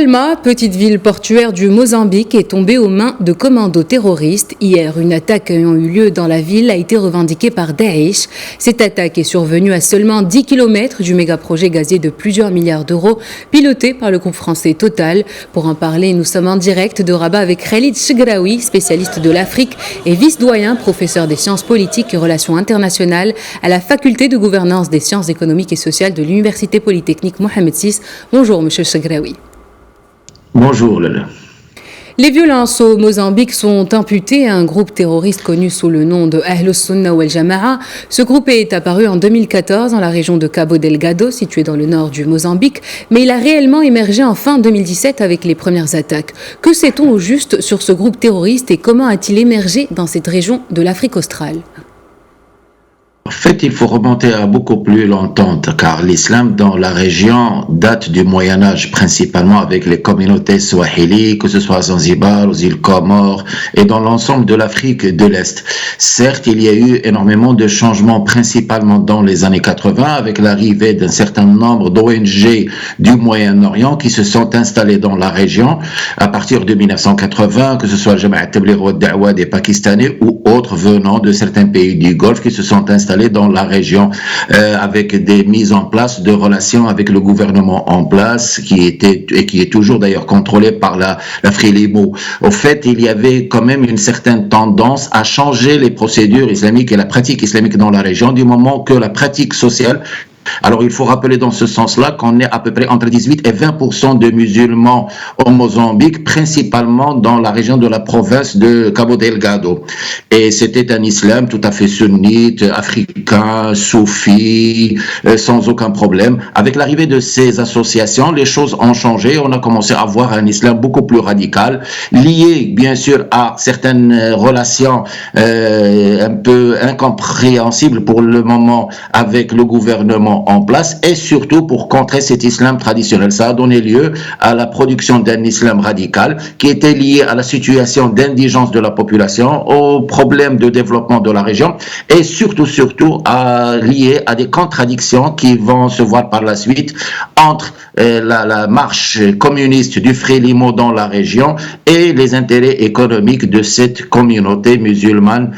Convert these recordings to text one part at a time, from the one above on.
Palma, petite ville portuaire du Mozambique, est tombée aux mains de commandos terroristes. Hier, une attaque ayant eu lieu dans la ville a été revendiquée par Daesh. Cette attaque est survenue à seulement 10 km du méga-projet gazier de plusieurs milliards d'euros, piloté par le groupe français Total. Pour en parler, nous sommes en direct de Rabat avec Khalid Chegraoui, spécialiste de l'Afrique et vice-doyen, professeur des sciences politiques et relations internationales à la faculté de gouvernance des sciences économiques et sociales de l'Université polytechnique Mohamed VI. Bonjour, monsieur Chegraoui. Bonjour Lala. Les violences au Mozambique sont imputées à un groupe terroriste connu sous le nom de Ahl Sunna wal Jama'a. Ce groupe est apparu en 2014 dans la région de Cabo Delgado, située dans le nord du Mozambique, mais il a réellement émergé en fin 2017 avec les premières attaques. Que sait-on au juste sur ce groupe terroriste et comment a-t-il émergé dans cette région de l'Afrique australe ? En fait, il faut remonter à beaucoup plus longtemps, car l'islam dans la région date du Moyen-Âge, principalement avec les communautés swahili, que ce soit à Zanzibar, aux îles Comores et dans l'ensemble de l'Afrique de l'Est. Certes, il y a eu énormément de changements, principalement dans les années 80, avec l'arrivée d'un certain nombre d'ONG du Moyen-Orient qui se sont installés dans la région à partir de 1980, que ce soit le Jamaat Tabligh wa Da'wa des Pakistanais ou autres venant de certains pays du Golfe qui se sont installés dans la région avec des mises en place de relations avec le gouvernement en place qui était et qui est toujours d'ailleurs contrôlé par la Frélimo. Au fait, il y avait quand même une certaine tendance à changer les procédures islamiques et la pratique islamique dans la région du moment que la pratique sociale. Alors, il faut rappeler dans ce sens-là qu'on est à peu près entre 18 et 20% de musulmans au Mozambique, principalement dans la région de la province de Cabo Delgado. Et c'était un islam tout à fait sunnite, africain, soufi, sans aucun problème. Avec l'arrivée de ces associations, les choses ont changé. On a commencé à avoir un islam beaucoup plus radical, lié bien sûr à certaines relations un peu incompréhensibles pour le moment avec le gouvernement en place et surtout pour contrer cet islam traditionnel. Ça a donné lieu à la production d'un islam radical qui était lié à la situation d'indigence de la population, aux problèmes de développement de la région et surtout lié à des contradictions qui vont se voir par la suite entre la marche communiste du Frélimo dans la région et les intérêts économiques de cette communauté musulmane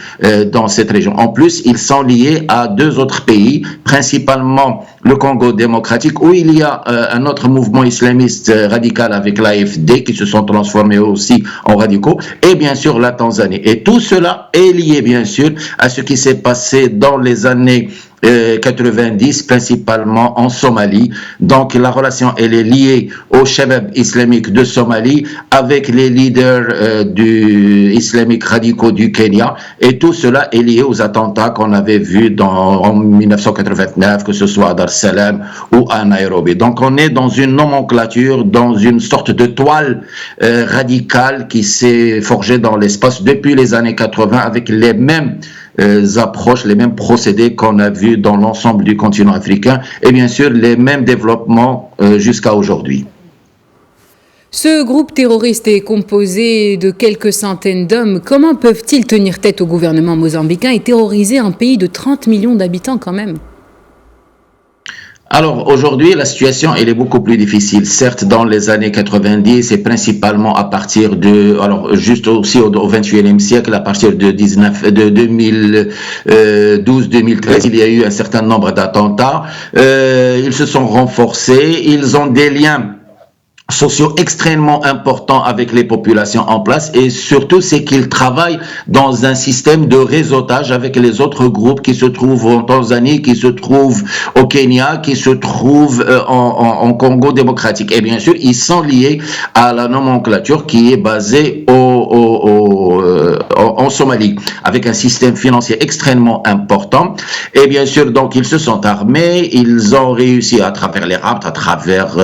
dans cette région. En plus, ils sont liés à deux autres pays, principalement le Congo démocratique, où il y a un autre mouvement islamiste radical avec l'AFD qui se sont transformés aussi en radicaux, et bien sûr la Tanzanie. Et tout cela est lié bien sûr à ce qui s'est passé dans les années 90, principalement en Somalie. Donc la relation elle est liée au Shabab islamique de Somalie avec les leaders du islamique radicaux du Kenya, et tout cela est lié aux attentats qu'on avait vus en 1989, que ce soit à Dar es Salaam ou à Nairobi. Donc on est dans une nomenclature, dans une sorte de toile radicale qui s'est forgée dans l'espace depuis les années 80 avec les mêmes approches, les mêmes procédés qu'on a vus dans l'ensemble du continent africain et bien sûr les mêmes développements jusqu'à aujourd'hui. Ce groupe terroriste est composé de quelques centaines d'hommes. Comment peuvent-ils tenir tête au gouvernement mozambicain et terroriser un pays de 30 millions d'habitants quand même ? Alors aujourd'hui, la situation elle est beaucoup plus difficile. Certes, dans les années 90 et principalement à partir de, alors juste aussi au 21e siècle, à partir de 2012-2013, il y a eu un certain nombre d'attentats. Ils se sont renforcés, ils ont des liens sociaux extrêmement importants avec les populations en place et surtout c'est qu'ils travaillent dans un système de réseautage avec les autres groupes qui se trouvent en Tanzanie, qui se trouvent au Kenya, qui se trouvent en Congo démocratique. Et bien sûr, ils sont liés à la nomenclature qui est basée en Somalie, avec un système financier extrêmement important. Et bien sûr, donc, ils se sont armés, ils ont réussi à travers les rapts, à travers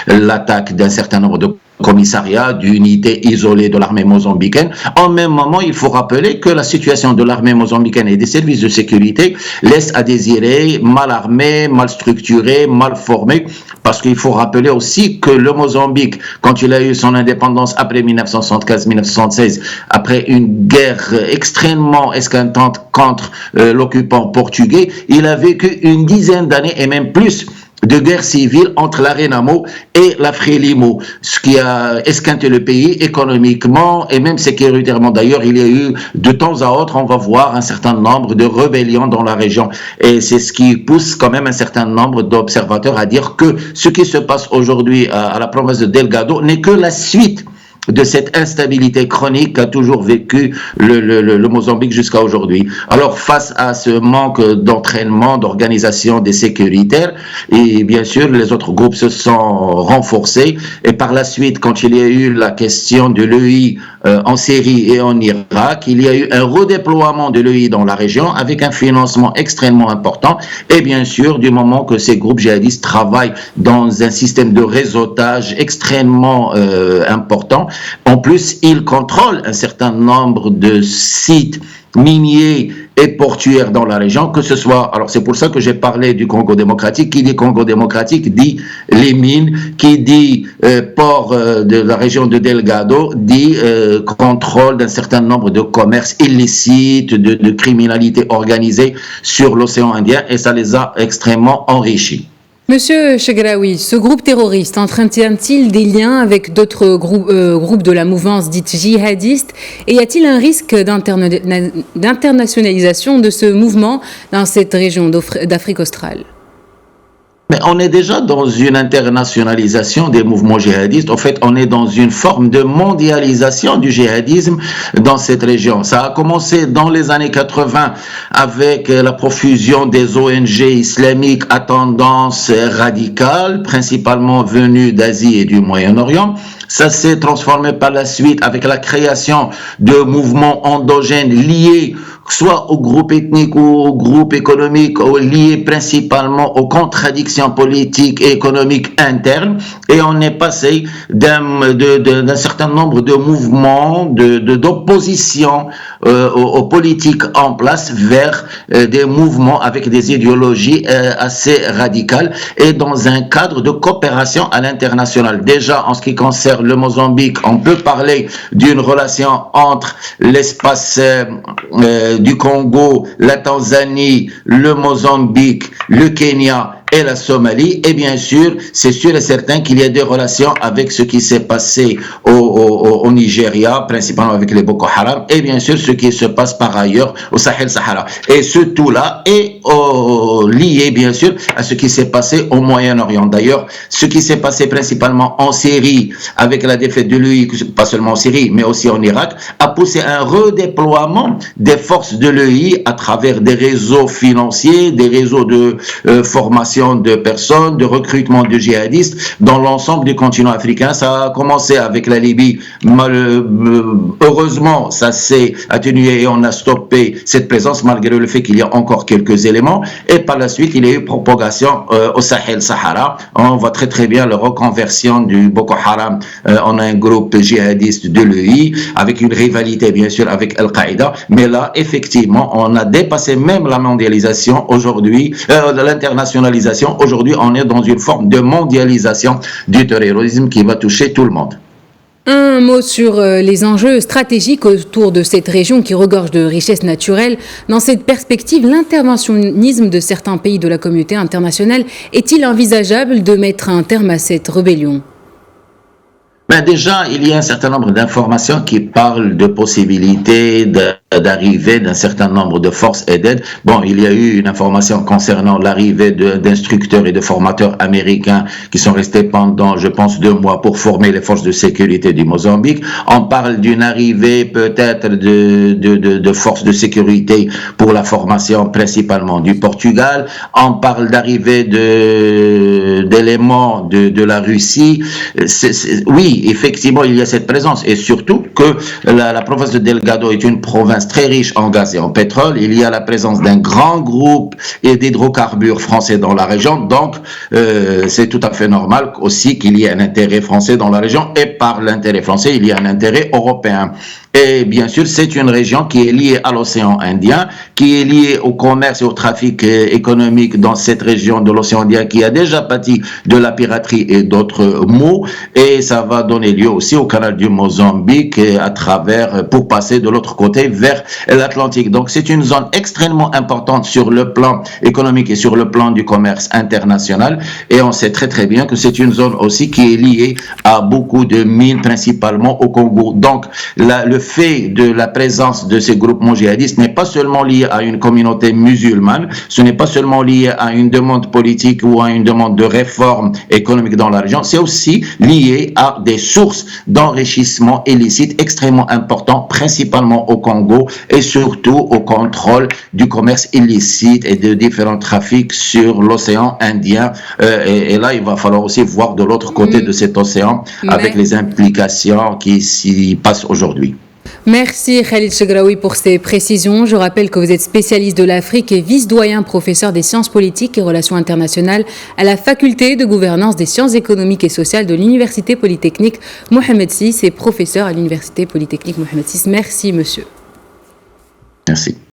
l'attaque d'un certain nombre de commissariats, d'unités isolées de l'armée mozambicaine. En même moment, il faut rappeler que la situation de l'armée mozambicaine et des services de sécurité laisse à désirer, mal armés, mal structurés, mal formés, parce qu'il faut rappeler aussi que le Mozambique, quand il a eu son indépendance après 1975-1976, après une guerre extrêmement esquintante contre l'occupant portugais, il a vécu une dizaine d'années et même plus de guerre civile entre la Renamo et la Frélimo, ce qui a esquinté le pays économiquement et même sécuritairement. D'ailleurs, il y a eu de temps à autre, on va voir un certain nombre de rébellions dans la région. Et c'est ce qui pousse quand même un certain nombre d'observateurs à dire que ce qui se passe aujourd'hui à la province de Delgado n'est que la suite de cette instabilité chronique qu'a toujours vécu le Mozambique jusqu'à aujourd'hui. Alors, face à ce manque d'entraînement, d'organisation des sécuritaires, et bien sûr, les autres groupes se sont renforcés. Et par la suite, quand il y a eu la question de l'EI en Syrie et en Irak, il y a eu un redéploiement de l'EI dans la région avec un financement extrêmement important. Et bien sûr, du moment que ces groupes djihadistes travaillent dans un système de réseautage extrêmement important, en plus, ils contrôlent un certain nombre de sites miniers et portuaires dans la région, que ce soit, alors c'est pour ça que j'ai parlé du Congo démocratique. Qui dit Congo démocratique dit les mines, qui dit port de la région de Delgado dit contrôle d'un certain nombre de commerces illicites, de criminalité organisée sur l'océan Indien, et ça les a extrêmement enrichis. Monsieur Chegraoui, ce groupe terroriste entretient-il des liens avec d'autres groupes de la mouvance dite djihadiste, et y a-t-il un risque d'internationalisation de ce mouvement dans cette région d'Afrique australe? Mais on est déjà dans une internationalisation des mouvements djihadistes. En fait, on est dans une forme de mondialisation du djihadisme dans cette région. Ça a commencé dans les années 80 avec la profusion des ONG islamiques à tendance radicale, principalement venues d'Asie et du Moyen-Orient. Ça s'est transformé par la suite avec la création de mouvements endogènes liés soit aux groupes ethniques ou aux groupes économiques, liés principalement aux contradictions politiques et économiques internes. Et on est passé d'un certain nombre de mouvements d'opposition aux politiques en place vers des mouvements avec des idéologies assez radicales et dans un cadre de coopération à l'international. Déjà, en ce qui concerne le Mozambique, on peut parler d'une relation entre l'espace du Congo, la Tanzanie, le Mozambique, le Kenya et la Somalie. Et bien sûr, c'est sûr et certain qu'il y a des relations avec ce qui s'est passé au Nigeria, principalement avec les Boko Haram, et bien sûr ce qui se passe par ailleurs au Sahel-Sahara. Et ce tout-là est lié bien sûr à ce qui s'est passé au Moyen-Orient. D'ailleurs, ce qui s'est passé principalement en Syrie avec la défaite de l'EI, pas seulement en Syrie, mais aussi en Irak, a poussé un redéploiement des forces de l'EI à travers des réseaux financiers, des réseaux de formation de personnes, de recrutement de djihadistes dans l'ensemble du continent africain. Ça a commencé avec la Libye. Heureusement, ça s'est atténué et on a stoppé cette présence malgré le fait qu'il y a encore quelques éléments. Et par la suite, il y a eu propagation au Sahel-Sahara. On voit très bien la reconversion du Boko Haram en un groupe djihadiste de l'EI avec une rivalité bien sûr avec Al-Qaïda. Mais là, effectivement, on a dépassé même la mondialisation aujourd'hui, l'internationalisation. Aujourd'hui, on est dans une forme de mondialisation du terrorisme qui va toucher tout le monde. Un mot sur les enjeux stratégiques autour de cette région qui regorge de richesses naturelles. Dans cette perspective, l'interventionnisme de certains pays de la communauté internationale est-il envisageable de mettre un terme à cette rébellion ? Déjà, il y a un certain nombre d'informations qui parlent de possibilités d'arrivée d'un certain nombre de forces et d'aides. Bon, il y a eu une information concernant l'arrivée d'instructeurs et de formateurs américains qui sont restés pendant, je pense, 2 mois pour former les forces de sécurité du Mozambique. On parle d'une arrivée peut-être de forces de sécurité pour la formation principalement du Portugal. On parle d'arrivée d'éléments de la Russie. Oui, effectivement, il y a cette présence et surtout que la province de Delgado est une province très riche en gaz et en pétrole. Il y a la présence d'un grand groupe d'hydrocarbures français dans la région. Donc, c'est tout à fait normal aussi qu'il y ait un intérêt français dans la région et par l'intérêt français, il y a un intérêt européen. Et bien sûr, c'est une région qui est liée à l'océan Indien, qui est liée au commerce et au trafic économique dans cette région de l'océan Indien qui a déjà pâti de la piraterie et d'autres maux. Et ça va donner lieu aussi au canal du Mozambique à travers, pour passer de l'autre côté vers l'Atlantique. Donc c'est une zone extrêmement importante sur le plan économique et sur le plan du commerce international. Et on sait très très bien que c'est une zone aussi qui est liée à beaucoup de mines, principalement au Congo. Donc le fait de la présence de ces groupements djihadistes n'est pas seulement lié à une communauté musulmane, ce n'est pas seulement lié à une demande politique ou à une demande de réforme économique dans la région, c'est aussi lié à des sources d'enrichissement illicite extrêmement importants, principalement au Congo et surtout au contrôle du commerce illicite et de différents trafics sur l'océan Indien. Et là, il va falloir aussi voir de l'autre côté de cet océan avec les implications qui s'y passent aujourd'hui. Merci Khalid Chegraoui pour ces précisions. Je rappelle que vous êtes spécialiste de l'Afrique et vice-doyen professeur des sciences politiques et relations internationales à la faculté de gouvernance des sciences économiques et sociales de l'Université Polytechnique Mohamed VI et professeur à l'Université Polytechnique Mohamed VI. Merci monsieur. Merci.